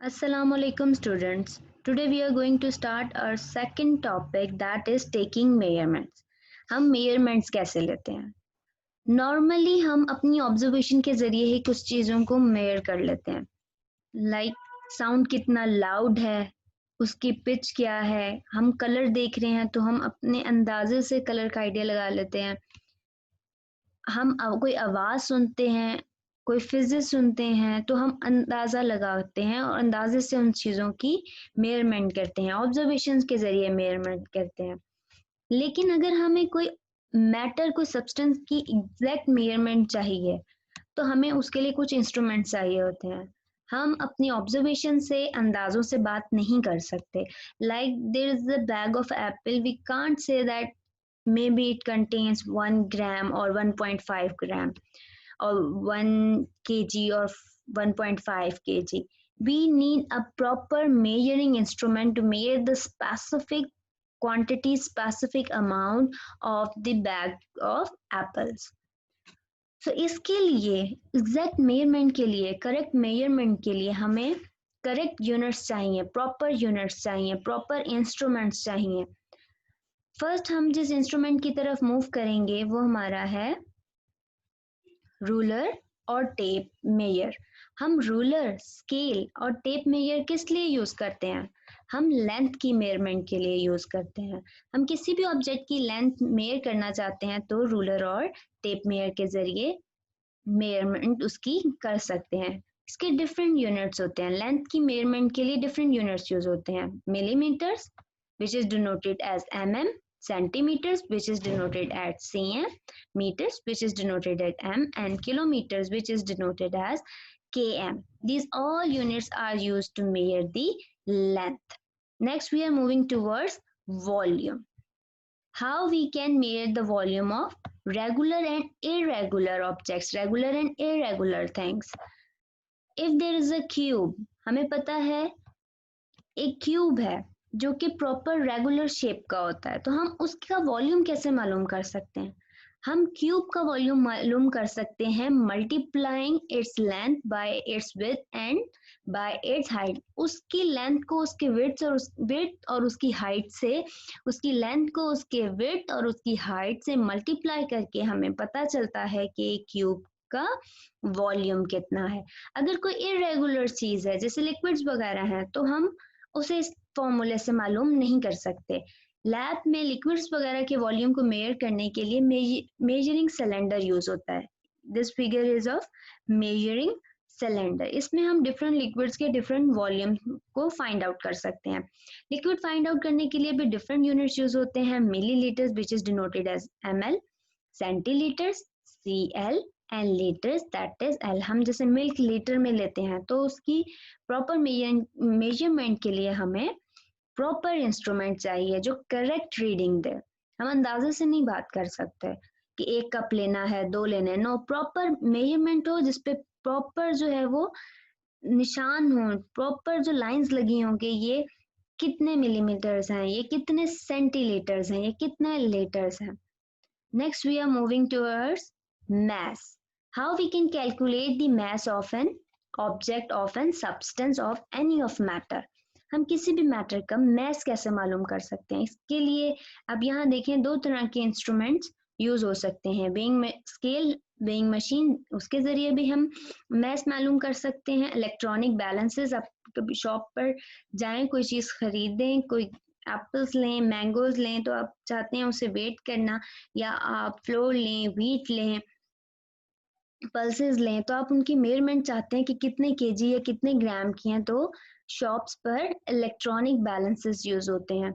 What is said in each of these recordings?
Assalamualaikum students. Today we are going to start our second topic that is taking measurements. हम measurements कैसे लेते हैं? Normally हम अपनी observation के जरिए ही कुछ चीज़ों को measure कर लेते हैं. Like sound कितना loud है, उसकी pitch क्या है, हम color देख रहे हैं तो हम अपने अंदाजे से color का idea लगा लेते हैं. हम कोई आवाज़ सुनते हैं, कोई फिज़िक्स सुनते हैं तो हम अंदाज़ा लगाते हैं और अंदाज़े से उन चीज़ों की मेज़रमेंट करते हैं, ऑब्जर्वेशंस के ज़रिए मेज़रमेंट करते हैं। लेकिन अगर हमें कोई मैटर, कोई सब्सटेंस की एग्जैक्ट मेज़रमेंट चाहिए, तो हमें उसके लिए कुछ इंस्ट्रूमेंट्स चाहिए होते हैं। हम अपनी ऑब्जर्वेशन से, अंदाज़ों से बात नहीं कर सकते। Like there is a bag of apple, we can't say that maybe it contains 1 gram or 1.5 gram or 1 kg or 1.5 kg. We need a proper measuring instrument to measure the specific quantity, specific amount of the bag of apples. So इसके लिए exact measurement के लिए, correct measurement के लिए हमें correct units चाहिए, proper units चाहिए, proper instruments चाहिए. फर्स्ट हम जिस इंस्ट्रूमेंट की तरफ मूव करेंगे वो हमारा है रूलर और टेप मेजर. हम रूलर, स्केल और टेप मेजर किस लिए यूज करते हैं? हम लेंथ की मेजरमेंट के लिए यूज करते हैं. हम किसी भी ऑब्जेक्ट की लेंथ मेजर करना चाहते हैं तो रूलर और टेप मेजर के जरिए मेजरमेंट उसकी कर सकते हैं. इसके डिफरेंट यूनिट्स होते हैं. लेंथ की मेजरमेंट के लिए डिफरेंट यूनिट्स यूज होते हैं. Millimetres which is denoted as mm, centimeters which is denoted as cm, meters which is denoted as m, and kilometers which is denoted as km. These all units are used to measure the length. Next we are moving towards volume. How we can measure the volume of regular and irregular objects, regular and irregular things. If there is a cube, हमें पता है एक cube है जो कि proper regular shape का होता है, तो हम उसका वॉल्यूम कैसे मालूम कर सकते हैं? हम क्यूब का वॉल्यूम मालूम कर सकते हैं multiplying its length bye it's width and bye it's height. उसकी लेंथ को उसके विड्थ और उसकी हाइट से, उसकी लेंथ को उसके विड्थ और उसकी हाइट से मल्टीप्लाई करके हमें पता चलता है कि एक क्यूब का वॉल्यूम कितना है. अगर कोई इरेगुलर चीज है जैसे लिक्विड्स वगैरह हैं तो हम उसे इस फॉर्मूले से मालूम नहीं कर सकते. लैब में लिक्विड्स वगैरह के वॉल्यूम को मेजर करने के लिए मेजरिंग सिलेंडर यूज होता है. This figure is of measuring cylinder. इसमें हम डिफरेंट लिक्विड्स के डिफरेंट वॉल्यूम को फाइंड आउट कर सकते हैं. लिक्विड फाइंड आउट करने के लिए भी डिफरेंट यूनिट्स यूज होते हैं. Millilitres which is denoted as ml, centilitres cl and litres that is L. हम जैसे मिल्क लीटर में लेते हैं तो उसकी प्रॉपर मेजरमेंट के लिए हमें प्रॉपर इंस्ट्रूमेंट चाहिए जो करेक्ट रीडिंग दे. हम अंदाजे से नहीं बात कर सकते कि एक कप लेना है, 2 लेने हैं. नो, प्रॉपर मेजरमेंट हो जिसपे प्रॉपर जो है वो निशान हो, प्रॉपर जो लाइंस लगी हों कि ये कितने मिलीमीटर्स हैं, ये कितने सेंटीलीटर्स हैं, ये कितने लीटर्स हैं. Next we are moving towards mass. How we can calculate the mass of an object, of an substance, of any of matter. हम किसी भी मैटर का मैस कैसे मालूम कर सकते हैं? इसके लिए अब यहाँ देखें दो तरह के इंस्ट्रूमेंट्स यूज हो सकते हैं. वेइंग स्केल, वेइंग मशीन, उसके जरिए भी हम मैस मालूम कर सकते हैं. इलेक्ट्रॉनिक बैलेंसेस, आप कभी शॉप पर जाएं, कोई चीज खरीदें, कोई एप्पल्स लें, मैंगोज लें तो आप चाहते हैं उसे वेट करना, या आप फ्लोर लें, व्हीट लें, पल्सेस लें तो आप उनकी मेजरमेंट चाहते हैं कि कितने केजी या कितने ग्राम की हैं, तो शॉप्स पर इलेक्ट्रॉनिक बैलेंसेस यूज होते हैं.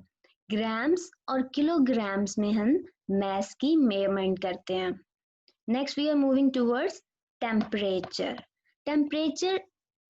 ग्राम्स और किलोग्राम्स में हम मैस की मेजरमेंट करते हैं. Next we are moving towards temperature. Temperature,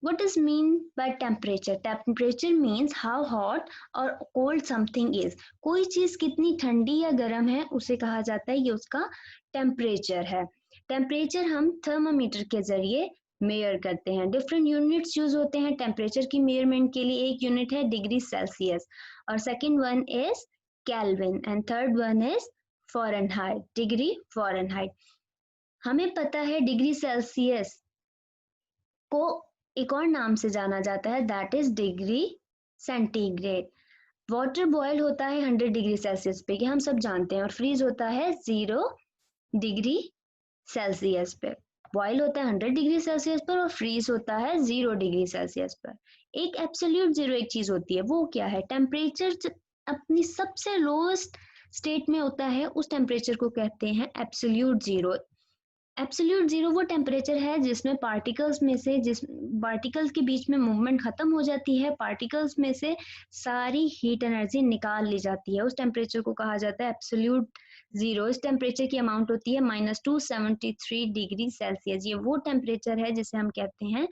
what does mean by temperature? Temperature means how hot or cold something is. कोई चीज कितनी ठंडी या गर्म है उसे कहा जाता है, ये उसका टेम्परेचर है. टेम्परेचर हम थर्मामीटर के जरिए मेजर करते हैं. डिफरेंट यूनिट्स यूज होते हैं टेम्परेचर की मेजरमेंट के लिए. एक यूनिट है डिग्री सेल्सियस और second one is kelvin and third one is Fahrenheit, degree Fahrenheit. हमें पता है डिग्री सेल्सियस को एक और नाम से जाना जाता है, that is degree centigrade. Water boil होता है 100 डिग्री सेल्सियस पे, कि हम सब जानते हैं, और फ्रीज होता है 0 डिग्री सेल्सियस पे। बॉयल होता है 100 डिग्री सेल्सियस पर और फ्रीज होता है 0 डिग्री सेल्सियस पर। एक एब्सोल्यूट जीरो एक चीज होती है, वो क्या है? टेम्परेचर अपनी सबसे लोएस्ट स्टेट में होता है, उस टेम्परेचर को कहते हैं एब्सोल्यूट जीरो। एब्सोल्यूट जीरो वो टेम्परेचर है जिसमें पार्टिकल्स में से जिस पार्टिकल्स के बीच में मूवमेंट खत्म हो जाती है, पार्टिकल्स में से सारी हीट एनर्जी निकाल ली जाती है, उस टेम्परेचर को कहा जाता है एब्सोल्यूट जीरो। इस टेम्परेचर की अमाउंट होती है -273 डिग्री सेल्सियस। ये वो टेम्परेचर है जिसे हम कहते हैं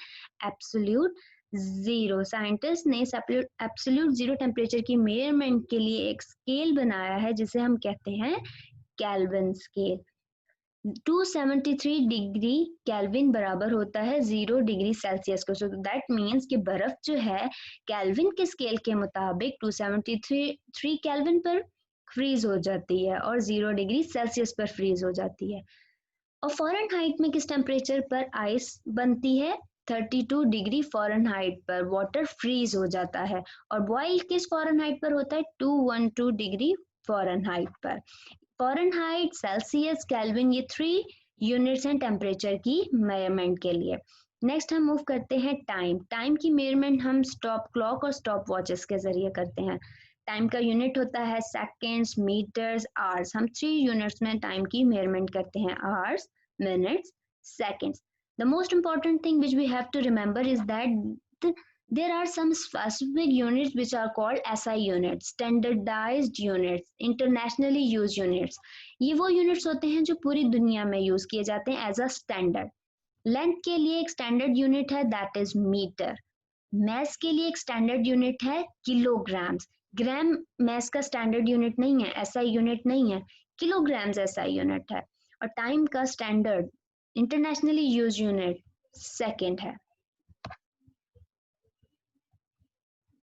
एब्सोल्यूट जीरो। साइंटिस्ट ने एब्सोल्यूट जीरो टेम्परेचर की मेजरमेंट के लिए एक स्केल बनाया है जिसे हम कहते हैं केल्विन स्केल। 273 डिग्री केल्विन बराबर होता है 0 डिग्री सेल्सियस को। सो दैट मीन्स कि बर्फ जो है केल्विन के स्केल के मुताबिक 273 केल्विन पर फ्रीज हो जाती है और 0 डिग्री सेल्सियस पर फ्रीज हो जाती है। और फ़ारेनहाइट में किस टेम्परेचर पर आइस बनती है? 32 डिग्री फ़ारेनहाइट पर वाटर फ्रीज हो जाता है। और बॉयल किस फ़ारेनहाइट पर होता है? 212 डिग्री फ़ारेनहाइट पर। फ़ारेनहाइट, सेल्सियस, केल्विन, ये 3 यूनिट्स हैं टेम्परेचर की मेजरमेंट के लिए। नेक्स्ट हम मूव करते हैं टाइम। टाइम की मेजरमेंट हम स्टॉप क्लॉक और स्टॉप वॉचेस के जरिए करते हैं। टाइम का यूनिट होता है सेकेंड्स, मीटर्स, आवर्स। हम 3 यूनिट्स में टाइम की मेजरमेंट करते हैं, hours, minutes, seconds. The most important thing which we have to remember is that there are some specific units which are called SI units, standardized units, internationally used units. ये वो units होते हैं जो पूरी दुनिया में यूज किए जाते हैं एज अ स्टैंडर्ड। लेंथ के लिए एक स्टैंडर्ड यूनिट है, दैट इज मीटर। मैस के लिए एक स्टैंडर्ड यूनिट है किलोग्राम्स। ग्राम मैस का स्टैंडर्ड यूनिट नहीं है, एसआई यूनिट नहीं है, किलोग्राम्स एसआई यूनिट है। और टाइम का standard internationally use unit second है।